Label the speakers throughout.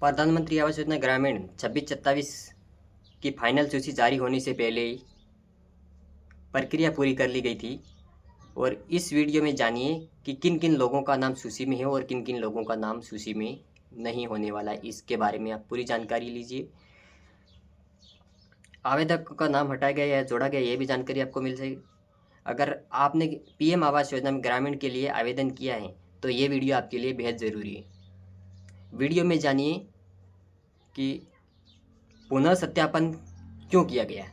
Speaker 1: प्रधानमंत्री आवास योजना ग्रामीण 26-27 की फाइनल सूची जारी होने से पहले ही प्रक्रिया पूरी कर ली गई थी। और इस वीडियो में जानिए कि किन किन लोगों का नाम सूची में है और किन किन लोगों का नाम सूची में नहीं होने वाला है। इसके बारे में आप पूरी जानकारी लीजिए। आवेदक का नाम हटाया गया या जोड़ा गया, ये भी जानकारी आपको मिल जाएगी। अगर आपने पीएम आवास योजना में ग्रामीण के लिए आवेदन किया है तो ये वीडियो आपके लिए बेहद ज़रूरी है। वीडियो में जानिए कि पुनः सत्यापन क्यों किया गया।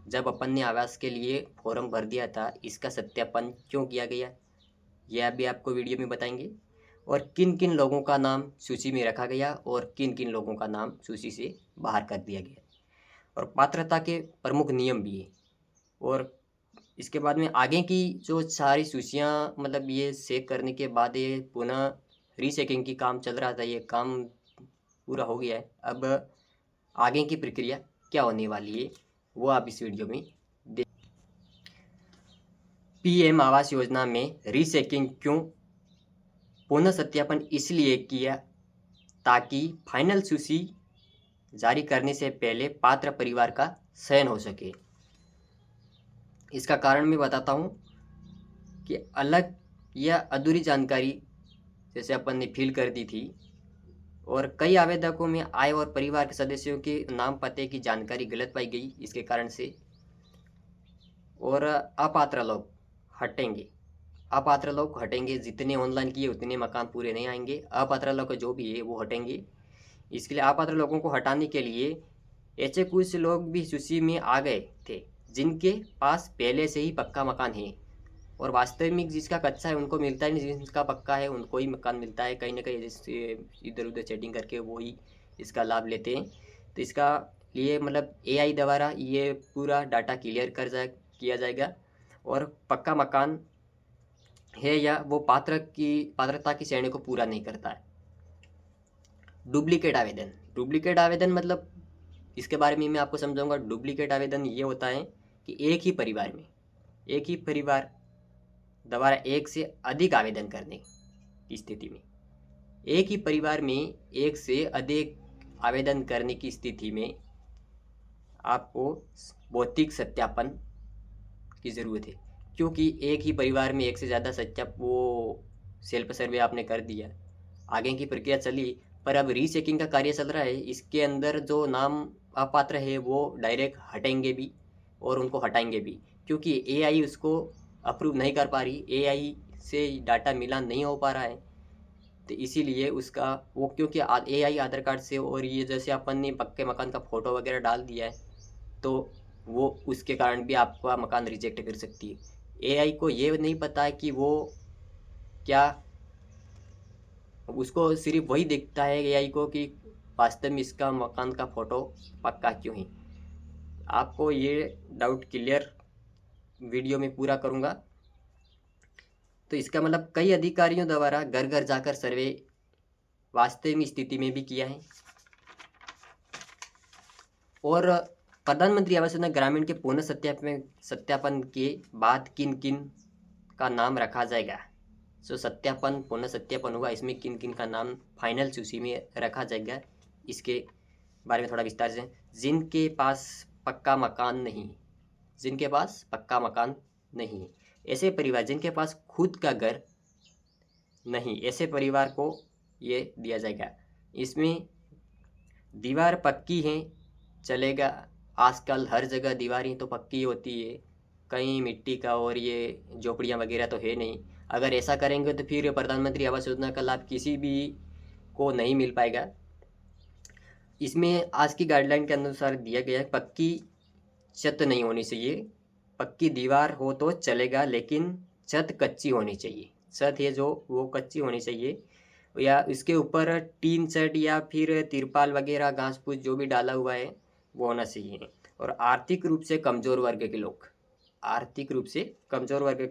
Speaker 1: जब अपन ने आवास के लिए फॉर्म भर दिया था, इसका सत्यापन क्यों किया गया, यह भी आपको वीडियो में बताएंगे। और किन किन लोगों का नाम सूची में रखा गया और किन किन लोगों का नाम सूची से बाहर कर दिया गया, और पात्रता के प्रमुख नियम भी है। और इसके बाद में आगे की जो सारी सूचियाँ, मतलब ये चेक करने के बाद ये पुनः रीचेकिंग की काम चल रहा था, ये काम पूरा हो गया है। अब आगे की प्रक्रिया क्या होने वाली है वो आप इस वीडियो में देख। पीएम आवास योजना में रीचेकिंग क्यों? पुनः सत्यापन इसलिए किया ताकि फाइनल सूची जारी करने से पहले पात्र परिवार का चयन हो सके। इसका कारण मैं बताता हूँ कि अलग या अधूरी जानकारी जैसे अपन ने फिल कर दी थी, और कई आवेदकों में आय और परिवार के सदस्यों के नाम पते की जानकारी गलत पाई गई। इसके कारण से और अपात्र लोग हटेंगे। अपात्र लोग हटेंगे, जितने ऑनलाइन किए उतने मकान पूरे नहीं आएंगे। अपात्र लोग जो भी है वो हटेंगे। इसके लिए अपात्र लोगों को हटाने के लिए ऐसे कुछ लोग भी सूची में आ गए थे जिनके पास पहले से ही पक्का मकान है, और वास्तव में जिसका कच्चा है उनको मिलता ही नहीं, जिसका पक्का है उनको ही मकान मिलता है। कहीं ना कहीं जैसे इधर उधर चैटिंग करके वो ही इसका लाभ लेते हैं। तो इसका लिए मतलब एआई द्वारा ये पूरा डाटा क्लियर किया जाएगा, और पक्का मकान है या वो पात्रता की श्रेणी को पूरा नहीं करता है। डुप्लीकेट आवेदन मतलब इसके बारे में मैं आपको समझाऊंगा। डुप्लीकेट आवेदन ये होता है कि एक ही परिवार द्वारा एक से अधिक आवेदन करने की स्थिति में, एक ही परिवार में एक से अधिक आवेदन करने की स्थिति में आपको भौतिक सत्यापन की ज़रूरत है। क्योंकि एक ही परिवार में एक से ज़्यादा वो सेल्फ सर्वे आपने कर दिया, आगे की प्रक्रिया चली, पर अब रीचेकिंग का कार्य चल रहा है। इसके अंदर जो नाम अपात्र है वो डायरेक्ट हटेंगे भी और उनको हटाएंगे भी, क्योंकि एआई उसको अप्रूव नहीं कर पा रही, एआई से डाटा मिलान नहीं हो पा रहा है। तो इसीलिए उसका वो, क्योंकि एआई आधार कार्ड से और ये जैसे अपन ने पक्के मकान का फ़ोटो वगैरह डाल दिया है, तो वो उसके कारण भी आपका मकान रिजेक्ट कर सकती है। एआई को ये नहीं पता है कि वो क्या, उसको सिर्फ वही दिखता है एआई को कि वास्तव में इसका मकान का फ़ोटो पक्का क्यों है। आपको ये डाउट क्लियर वीडियो में पूरा करूँगा। तो इसका मतलब कई अधिकारियों द्वारा घर घर जाकर सर्वे वास्तव में स्थिति में भी किया है। और प्रधानमंत्री आवास योजना ग्रामीण के पुनः सत्यापन के बाद किन किन का नाम रखा जाएगा, जो पुनः सत्यापन होगा, इसमें किन किन का नाम फाइनल सूची में रखा जाएगा, इसके बारे में थोड़ा विस्तार से। जिनके पास पक्का मकान नहीं, ऐसे परिवार जिनके पास खुद का घर नहीं, ऐसे परिवार को ये दिया जाएगा। इसमें दीवार पक्की है चलेगा। आजकल हर जगह दीवारें तो पक्की होती है, कहीं मिट्टी का और ये झोपड़ियाँ वगैरह तो है नहीं। अगर ऐसा करेंगे तो फिर प्रधानमंत्री आवास योजना का लाभ किसी भी को नहीं मिल पाएगा। इसमें आज की गाइडलाइन के अनुसार दिया गया है, पक्की छत नहीं होनी चाहिए। पक्की दीवार हो तो चलेगा, लेकिन छत कच्ची होनी चाहिए। छत है जो वो कच्ची होनी चाहिए, या इसके ऊपर टीन सेट या फिर तिरपाल वगैरह घास फूस जो भी डाला हुआ है वो होना चाहिए। और आर्थिक रूप से कमज़ोर वर्ग के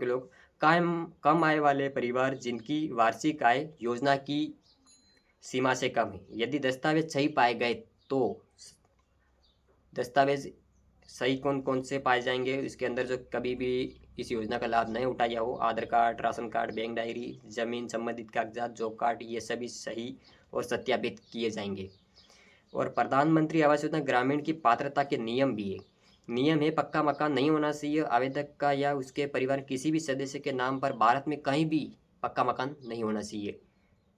Speaker 1: लोग, कम आय वाले परिवार जिनकी वार्षिक आय योजना की सीमा से कम है। यदि दस्तावेज सही पाए गए तो दस्तावेज सही कौन कौन से पाए जाएंगे, इसके अंदर जो कभी भी इस योजना का लाभ नहीं उठाया हो, Aadhaar card, ration card, bank diary, जमीन संबंधित कागजात, जॉब कार्ड, ये सभी सही और सत्यापित किए जाएंगे। और प्रधानमंत्री आवास योजना ग्रामीण की पात्रता के नियम भी है। नियम है, पक्का मकान नहीं होना चाहिए आवेदक का या उसके परिवार किसी भी सदस्य के नाम पर भारत में कहीं भी पक्का मकान नहीं होना चाहिए।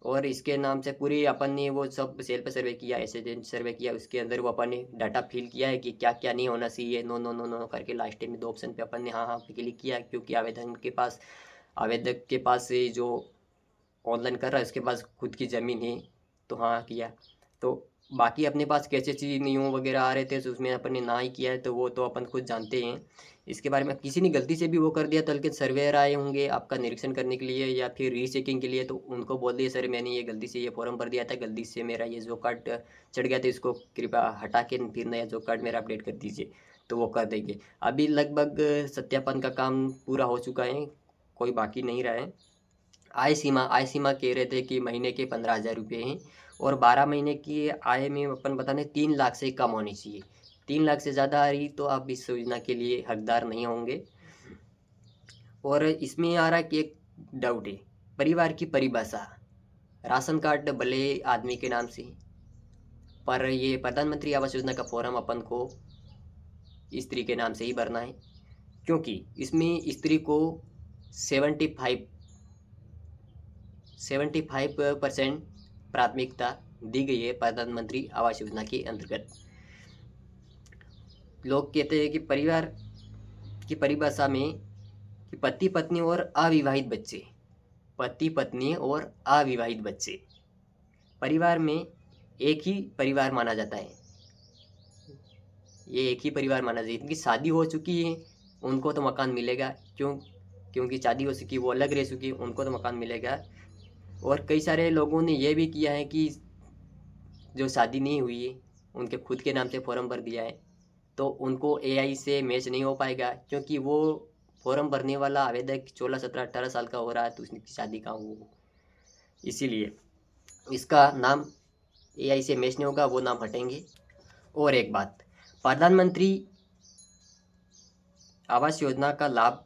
Speaker 1: और इसके नाम से पूरी अपन ने वो सब सेल पे सर्वे किया, ऐसे सर्वे किया, उसके अंदर वो अपन ने डाटा फिल किया है कि क्या क्या नहीं होना चाहिए, नो नो नो नो करके लास्ट में 2 ऑप्शन पे अपन ने हाँ हाँ पे क्लिक किया, क्योंकि आवेदक के पास से जो ऑनलाइन कर रहा है उसके पास खुद की ज़मीन है, तो हाँ किया। तो बाकी अपने पास कैसे चीज़ नियम वगैरह आ रहे थे तो उसमें अपन ने ना ही किया है, तो वो तो अपन खुद जानते हैं। इसके बारे में किसी ने गलती से भी वो कर दिया तो हल्के सर्वेयर आए होंगे आपका निरीक्षण करने के लिए या फिर रीचेकिंग के लिए, तो उनको बोल दिए सर मैंने ये गलती से ये फॉर्म भर दिया था, गलती से मेरा ये जॉब कार्ड चढ़ गया था, इसको कृपया हटा के फिर नया जॉब कार्ड मेरा अपडेट कर दीजिए, तो वो कर देंगे। अभी लगभग सत्यापन का काम पूरा हो चुका है, कोई बाकी नहीं रहा है। आय सीमा कह रहे थे कि महीने के 15,000 रुपये हैं, और 12 महीने की आय में अपन बताने 3 लाख से कम होनी चाहिए। 3 लाख से ज़्यादा आ रही तो आप इस योजना के लिए हकदार नहीं होंगे। और इसमें आ रहा है कि एक डाउट है, परिवार की परिभाषा। राशन कार्ड भले आदमी के नाम से, पर ये प्रधानमंत्री आवास योजना का फॉर्म अपन को स्त्री के नाम से ही भरना है, क्योंकि इसमें स्त्री को 75% प्राथमिकता दी गई है प्रधानमंत्री आवास योजना के अंतर्गत। लोग कहते हैं कि परिवार की परिभाषा में कि पति पत्नी और अविवाहित बच्चे परिवार में एक ही परिवार माना जाता है। ये एक ही परिवार माना जाता है। इनकी शादी हो चुकी है उनको तो मकान मिलेगा, क्योंकि शादी हो चुकी, वो अलग रह चुकी, उनको तो मकान मिलेगा। और कई सारे लोगों ने ये भी किया है कि जो शादी नहीं हुई है उनके खुद के नाम से फॉर्म भर दिया है, तो उनको एआई से मैच नहीं हो पाएगा, क्योंकि वो फॉर्म भरने वाला आवेदक 16, 17, 18 साल का हो रहा है, तो उसकी शादी कहाँ हो, इसीलिए इसका नाम एआई से मैच नहीं होगा, वो नाम हटेंगे। और एक बात, प्रधानमंत्री आवास योजना का लाभ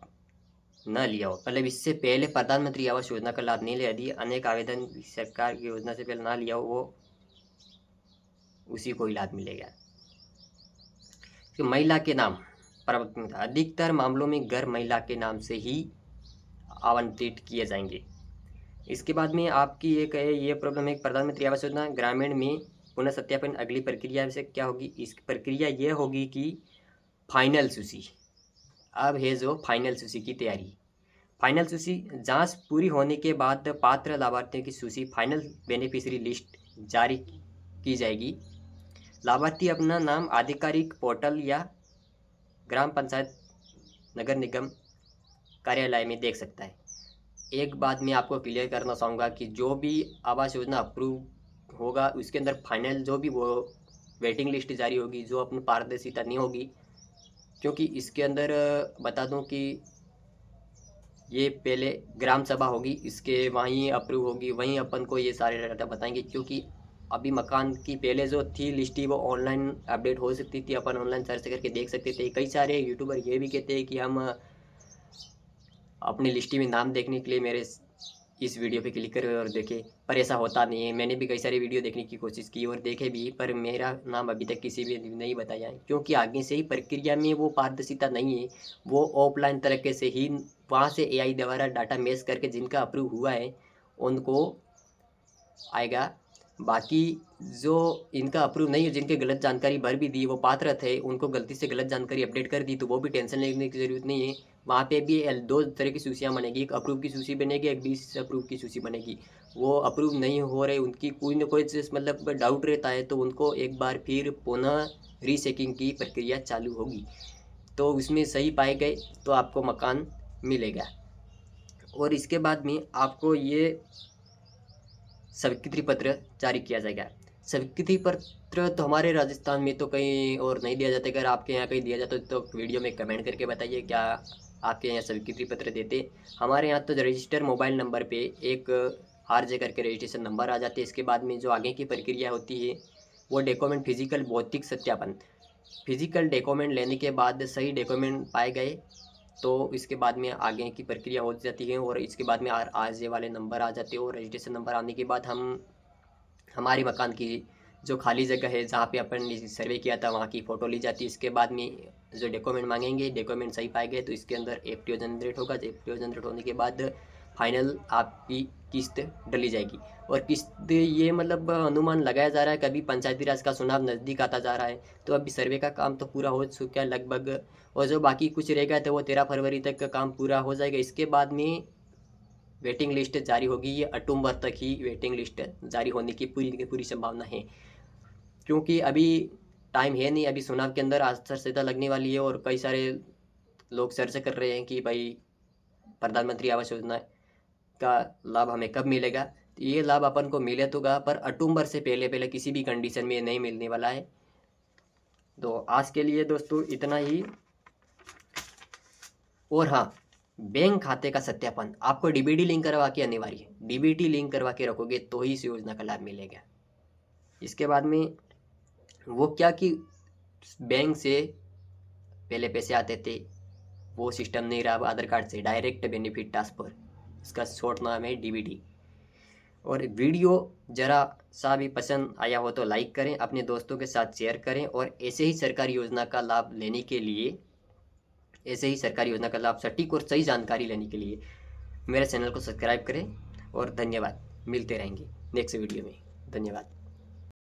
Speaker 1: न लिया हो, मतलब इससे पहले प्रधानमंत्री आवास योजना का लाभ नहीं लिया, यदि अनेक आवेदन सरकार की योजना से पहले ना लिया हो, वो उसी को ही लाभ मिलेगा। तो महिला के नाम प्राथमिकता, अधिकतर मामलों में घर महिला के नाम से ही आवंटित किए जाएंगे। इसके बाद में आपकी एक है ये प्रॉब्लम है, प्रधानमंत्री आवास योजना ग्रामीण में पुनः सत्यापन अगली प्रक्रिया से क्या होगी, इस प्रक्रिया ये होगी कि फाइनल सूची, अब है जो फाइनल सूची की तैयारी। फाइनल सूची जांच पूरी होने के बाद पात्र लाभार्थियों की सूची फाइनल बेनिफिशियरी लिस्ट जारी की जाएगी। लाभार्थी अपना नाम आधिकारिक पोर्टल या ग्राम पंचायत नगर निगम कार्यालय में देख सकता है। एक बात मैं आपको क्लियर करना चाहूँगा कि जो भी आवास योजना अप्रूव होगा उसके अंदर फाइनल जो भी वो वेटिंग लिस्ट जारी होगी, जो अपनी पारदर्शिता नहीं होगी, क्योंकि इसके अंदर बता दूं कि ये पहले ग्राम सभा होगी, इसके वहीं अप्रूव होगी, वहीं अपन को ये सारे डाटा बताएंगे, क्योंकि अभी मकान की पहले जो थी लिस्ट ही वो ऑनलाइन अपडेट हो सकती थी, अपन ऑनलाइन सर्च करके देख सकते थे। कई सारे यूट्यूबर ये भी कहते हैं कि हम अपनी लिस्ट में नाम देखने के लिए मेरे इस वीडियो पे क्लिक करें और देखें, पर ऐसा होता नहीं है। मैंने भी कई सारी वीडियो देखने की कोशिश की और देखे भी, पर मेरा नाम अभी तक किसी भी नहीं बताया है, क्योंकि आगे से ही प्रक्रिया में वो पारदर्शिता नहीं है। वो ऑफलाइन तरीके से ही वहाँ से एआई द्वारा डाटा मैच करके जिनका अप्रूव हुआ है उनको आएगा। बाकी जो इनका अप्रूव नहीं है, जिनके गलत जानकारी भर भी दी, वो पात्र थे, उनको गलती से गलत जानकारी अपडेट कर दी, तो वो भी टेंशन लेने की ज़रूरत नहीं है। वहाँ पे भी दो तरह की सूचियाँ बनेगी, एक अप्रूव की सूची बनेगी, एक डिसअप्रूव की सूची बनेगी। वो अप्रूव नहीं हो रहे, उनकी कोई ना कोई चीज़ मतलब डाउट रहता है, तो उनको एक बार फिर पुनः रीचेकिंग की प्रक्रिया चालू होगी, तो उसमें सही पाए गए तो आपको मकान मिलेगा। और इसके बाद में आपको ये स्वीकृति पत्र जारी किया जाएगा। स्वीकृति पत्र तो हमारे राजस्थान में तो कहीं और नहीं दिया जाता, अगर आपके यहाँ कहीं दिया जाता तो वीडियो में कमेंट करके बताइए क्या आपके यहाँ स्वीकृति पत्र देते। हमारे यहाँ तो रजिस्टर मोबाइल नंबर पे एक RJ करके रजिस्ट्रेशन नंबर आ जाते हैं। इसके बाद में जो आगे की प्रक्रिया होती है वो डॉक्यूमेंट फिजिकल भौतिक सत्यापन, फिजिकल डॉक्यूमेंट लेने के बाद सही डॉक्यूमेंट पाए गए तो इसके बाद में आगे की प्रक्रिया हो जाती है, और इसके बाद में RJ वाले नंबर आ जाते हैं, और रजिस्ट्रेशन नंबर आने के बाद हम हमारे मकान की जो खाली जगह है जहाँ पे अपन ने सर्वे किया था वहाँ की फ़ोटो ली जाती है। इसके बाद में जो डॉक्यूमेंट मांगेंगे, डॉक्यूमेंट सही पाए गए तो इसके अंदर एफटीओ जनरेट होगा। एफटीओ जनरेट होने के बाद फाइनल आपकी किस्त डली जाएगी। और किस्त ये मतलब अनुमान लगाया जा रहा है, कभी पंचायती राज का चुनाव नज़दीक आता जा रहा है, तो अभी सर्वे का काम तो पूरा हो चुका है लगभग, और जो बाकी कुछ रह गया था वो 13 फरवरी तक का काम पूरा हो जाएगा। इसके बाद में वेटिंग लिस्ट जारी होगी। ये अक्टूबर तक ही वेटिंग लिस्ट जारी होने की पूरी संभावना है, क्योंकि अभी टाइम है नहीं। अभी चुनाव के अंदर आचार संहिता लगने वाली है और कई सारे लोग चर्चा कर रहे हैं कि भाई प्रधानमंत्री आवास योजना का लाभ हमें कब मिलेगा। तो ये लाभ अपन को मिले तो गा, पर अक्टूबर से पहले पहले किसी भी कंडीशन में नहीं मिलने वाला है। तो आज के लिए दोस्तों इतना ही। और हाँ, बैंक खाते का सत्यापन आपको डीबीटी लिंक करवा के अनिवार्य है। डीबीटी लिंक करवा के रखोगे तो ही इस योजना का लाभ मिलेगा। इसके बाद में वो क्या कि बैंक से पहले पैसे आते थे, वो सिस्टम नहीं रहा। अब आधार कार्ड से डायरेक्ट बेनिफिट ट्रांसफर, इसका शॉर्ट नाम है डीबीटी। और वीडियो ज़रा सा भी पसंद आया हो तो लाइक करें, अपने दोस्तों के साथ शेयर करें, और ऐसे ही सरकारी योजना का लाभ लेने के लिए, ऐसे ही सरकारी योजना का लाभ सटीक और सही जानकारी लेने के लिए मेरे चैनल को सब्सक्राइब करें। और धन्यवाद, मिलते रहेंगे नेक्स्ट वीडियो में। धन्यवाद।